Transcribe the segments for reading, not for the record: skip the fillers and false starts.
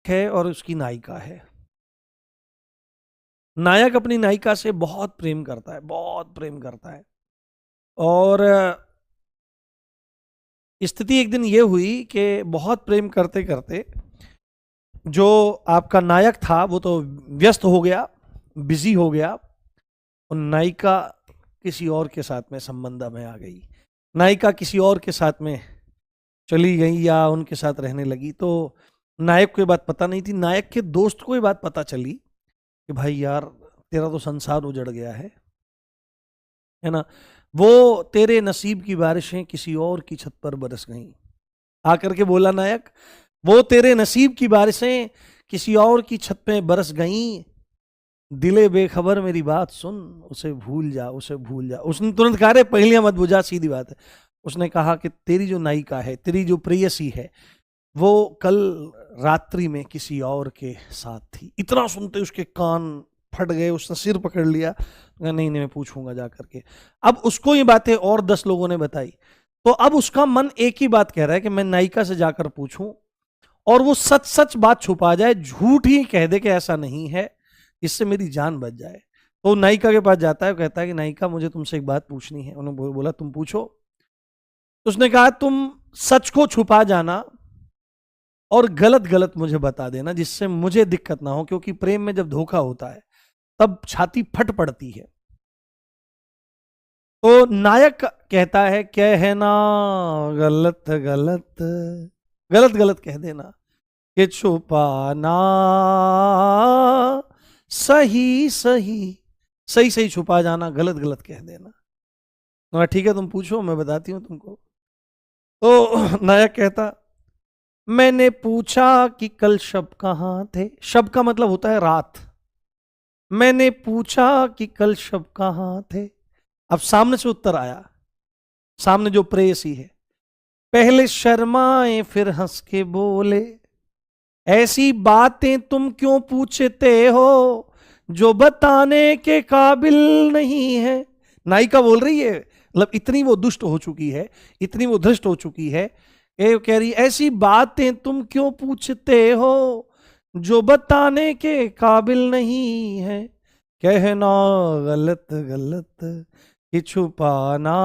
है और उसकी नायिका है। नायक अपनी नायिका से बहुत प्रेम करता है, बहुत प्रेम करता है। और स्थिति एक दिन ये हुई कि बहुत प्रेम करते करते जो आपका नायक था वो तो व्यस्त हो गया, बिजी हो गया, और नायिका किसी और के साथ में संबंध में आ गई। नायिका किसी और के साथ में चली गई या उनके साथ रहने लगी। तो नायक को ये बात पता नहीं थी। नायक के दोस्त को ये बात पता चली कि भाई यार, तेरा तो संसार उजड़ गया है ना। वो तेरे नसीब की बारिशें किसी और की छत पर बरस गईं। आकर के बोला नायक, वो तेरे नसीब की बारिशें किसी और की छत पे बरस गईं। दिले बेखबर मेरी बात सुन, उसे भूल जा, उसे भूल जा। उसने तुरंत कहा, रे पहलियां मत बुझा, सीधी बात है। उसने कहा कि तेरी जो नायिका है, तेरी जो प्रेयसी है, वो कल रात्रि में किसी और के साथ थी। इतना सुनते उसके कान फट गए, उसने सिर पकड़ लिया। नहीं नहीं, मैं पूछूंगा जा करके। अब उसको ये बातें और 10 लोगों ने बताई, तो अब उसका मन एक ही बात कह रहा है कि मैं नायिका से जाकर पूछूं और वो सच सच बात छुपा जाए, झूठ ही कह दे कि ऐसा नहीं है, इससे मेरी जान बच जाए। तो नायिका के पास जाता है, कहता है कि नायिका, मुझे तुमसे एक बात पूछनी है। उन्होंने बोला, तुम पूछो। तो उसने कहा, तुम सच को छुपा जाना और गलत गलत मुझे बता देना, जिससे मुझे दिक्कत ना हो, क्योंकि प्रेम में जब धोखा होता है तब छाती फट पड़ती है। तो नायक कहता है, कहना गलत गलत, गलत गलत कह देना, कि छुपाना सही सही, सही सही छुपा जाना, गलत गलत कह देना। ठीक है, तुम पूछो, मैं बताती हूं तुमको। तो नायक कहता, मैंने पूछा कि कल शब कहां थे। शब का मतलब होता है रात। मैंने पूछा कि कल शब कहां थे। अब सामने से उत्तर आया, सामने जो प्रेयसी है। पहले शर्माए फिर हंस के बोले, ऐसी बातें तुम क्यों पूछते हो जो बताने के काबिल नहीं है। नायिका बोल रही है, मतलब इतनी वो दुष्ट हो चुकी है, इतनी वो धृष्ट हो चुकी है। ये कह रही, ऐसी बातें तुम क्यों पूछते हो जो बताने के काबिल नहीं है। कहना गलत गलत, कि छुपाना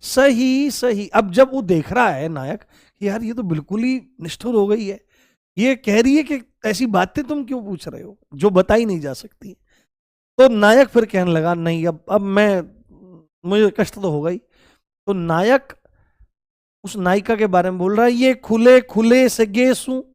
सही सही। अब जब वो देख रहा है नायक कि यार, ये तो बिल्कुल ही निष्ठुर हो गई है, ये कह रही है कि ऐसी बातें तुम क्यों पूछ रहे हो जो बताई नहीं जा सकती। तो नायक फिर कहने लगा, नहीं, अब मैं, मुझे कष्ट तो होगा ही। तो नायक उस नायिका के बारे में बोल रहा है, ये खुले खुले से गेसू,